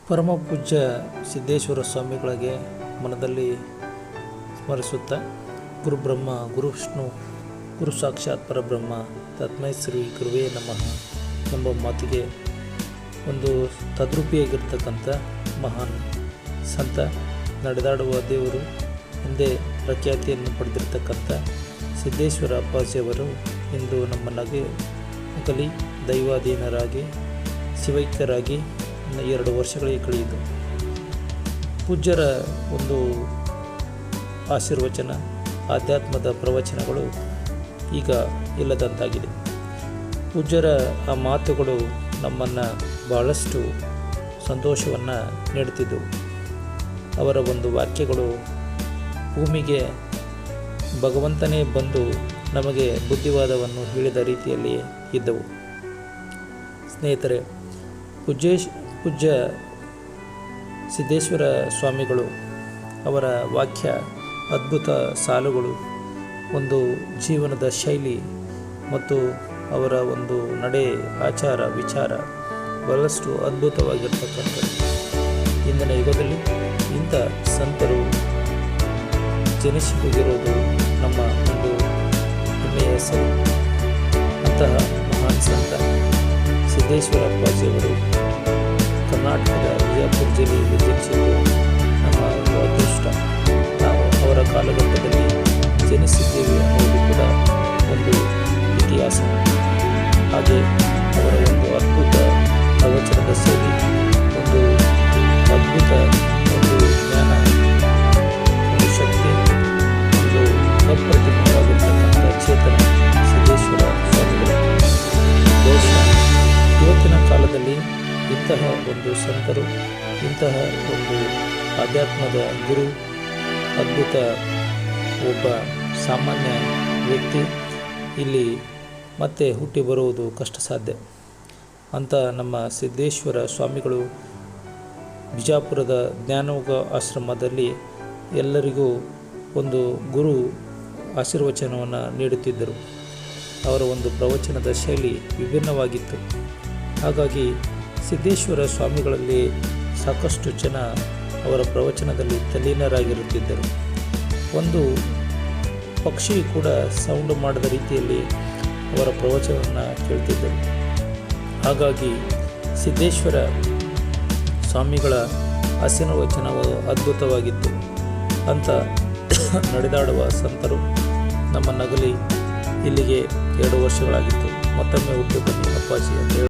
ಪರಮ ಪೂಜ್ಯ ಸಿದ್ದೇಶ್ವರ ಸ್ವಾಮಿಗಳಿಗೆ ಮನದಲ್ಲಿ ಸ್ಮರಿಸುತ್ತಾ ಗುರುಬ್ರಹ್ಮ ಗುರು ವಿಷ್ಣು ಗುರು ಸಾಕ್ಷಾತ್ ಪರಬ್ರಹ್ಮ ತಸ್ಮೈ ಶ್ರೀ ಗುರುವೇ ನಮಃ ಎಂಬ ಮಾತಿಗೆ ಒಂದು ತದ್ರೂಪಿಯಾಗಿರ್ತಕ್ಕಂಥ ಮಹಾನ್ ಸಂತ, ನಡೆದಾಡುವ ದೇವರು ಎಂದೇ ಪ್ರಖ್ಯಾತಿಯನ್ನು ಪಡೆದಿರತಕ್ಕಂಥ ಸಿದ್ದೇಶ್ವರ ಅಪ್ಪಾಜಿಯವರು ಇಂದು ನಮ್ಮನ್ನಾಗಿ ಅಗಲಿ ದೈವಾಧೀನರಾಗಿ ಶಿವೈಕ್ಯರಾಗಿ 2 ವರ್ಷಗಳಿಗೆ ಕಳೆಯಿತು. ಪೂಜ್ಯರ ಒಂದು ಆಶೀರ್ವಚನ, ಆಧ್ಯಾತ್ಮದ ಪ್ರವಚನಗಳು ಈಗ ಇಲ್ಲದಂತಾಗಿದೆ. ಪೂಜ್ಯರ ಆ ಮಾತುಗಳು ನಮ್ಮನ್ನು ಬಹಳಷ್ಟು ಸಂತೋಷವನ್ನು ನೀಡುತ್ತಿದ್ದವು. ಅವರ ಒಂದು ವಾಕ್ಯಗಳು ಭೂಮಿಗೆ ಭಗವಂತನೇ ಬಂದು ನಮಗೆ ಬುದ್ಧಿವಾದವನ್ನು ಹೇಳಿದ ರೀತಿಯಲ್ಲಿ ಇದ್ದವು. ಸ್ನೇಹಿತರೆ, ಪೂಜ್ಯ ಸಿದ್ದೇಶ್ವರ ಸ್ವಾಮಿಗಳು ಅವರ ವಾಕ್ಯ, ಅದ್ಭುತ ಸಾಲುಗಳು, ಒಂದು ಜೀವನದ ಶೈಲಿ ಮತ್ತು ಅವರ ಒಂದು ನಡೆ, ಆಚಾರ, ವಿಚಾರ ಬಹಳಷ್ಟು ಅದ್ಭುತವಾಗಿರ್ತಕ್ಕಂಥದ್ದು. ಇಂದಿನ ಯುಗದಲ್ಲಿ ಇಂಥ ಸಂತರು ಜನಿಸಿ ಹೋಗಿರೋದು ನಮ್ಮ ಒಂದು ಹೆಮ್ಮೆಯ ಹೆಸರು. ಅಂತಹ ಮಹಾನ್ ಸಂತ ಸಿದ್ದೇಶ್ವರ ಅಪ್ಪಾಜಿಯವರು ಕರ್ನಾಟಕದ ವಿಜಯಪುರ ಜಿಲ್ಲೆಯಲ್ಲಿ ಜನಿಸಿದ್ದು ನಮ್ಮ ಅದೃಷ್ಟ. ನಾವು ಅವರ ಕಾಲಘಟ್ಟದಲ್ಲಿ ಜನಿಸಿದ್ದೇವೆ ಅನ್ನೋದು ಕೂಡ ಒಂದು ಇತಿಹಾಸ. ಹಾಗೆ ಅವರ ಒಂದು ಅದ್ಭುತ ಪ್ರವಚನದ ಶೈಲಿ, ಒಂದು ಅದ್ಭುತ ಒಂದು ಜ್ಞಾನ, ಒಂದು ಶಕ್ತಿ, ಒಂದು ಅಪ್ರತಿಮವಾಗಿರ್ತಕ್ಕಂಥ ಚೇತನ ಸಿದ್ದೇಶ್ವರ ಸ್ವಾಮಿಗಳು. ಬಹುಶಃ ಇವತ್ತಿನ ಕಾಲದಲ್ಲಿ ಇಂತಹ ಒಂದು ಸಂತರು, ಇಂತಹ ಒಂದು ಆಧ್ಯಾತ್ಮದ ಗುರು, ಅದ್ಭುತ ಒಬ್ಬ ಸಾಮಾನ್ಯ ವ್ಯಕ್ತಿ ಇಲ್ಲಿ ಮತ್ತೆ ಹುಟ್ಟಿ ಬರುವುದು ಕಷ್ಟ ಸಾಧ್ಯ. ಅಂತ ನಮ್ಮ ಸಿದ್ದೇಶ್ವರ ಸ್ವಾಮಿಗಳು ಬಿಜಾಪುರದ ಜ್ಞಾನೋಗ ಆಶ್ರಮದಲ್ಲಿ ಎಲ್ಲರಿಗೂ ಒಂದು ಗುರು ಆಶೀರ್ವಚನವನ್ನು ನೀಡುತ್ತಿದ್ದರು. ಅವರ ಒಂದು ಪ್ರವಚನದ ಶೈಲಿ ವಿಭಿನ್ನವಾಗಿತ್ತು. ಹಾಗಾಗಿ ಸಿದ್ದೇಶ್ವರ ಸ್ವಾಮಿಗಳಲ್ಲಿ ಸಾಕಷ್ಟು ಜನ ಅವರ ಪ್ರವಚನದಲ್ಲಿ ತಲ್ಲೀನರಾಗಿರುತ್ತಿದ್ದರು. ಒಂದು ಪಕ್ಷಿ ಕೂಡ ಸೌಂಡ್ ಮಾಡದ ರೀತಿಯಲ್ಲಿ ಅವರ ಪ್ರವಚನವನ್ನು ಕೇಳ್ತಿದ್ದರು. ಹಾಗಾಗಿ ಸಿದ್ದೇಶ್ವರ ಸ್ವಾಮಿಗಳ ಆಶೀರ್ವಚನವು ಅದ್ಭುತವಾಗಿತ್ತು. ಅಂತ ನಡೆದಾಡುವ ಸಂತರು ನಮ್ಮ ನಗಲಿ ಇಲ್ಲಿಗೆ 2 ವರ್ಷಗಳಾಗಿತ್ತು. ಮತ್ತೊಮ್ಮೆ ಹುಟ್ಟು ಬನ್ನಿ ಅಪ್ಪಾಜಿ ಅಂತ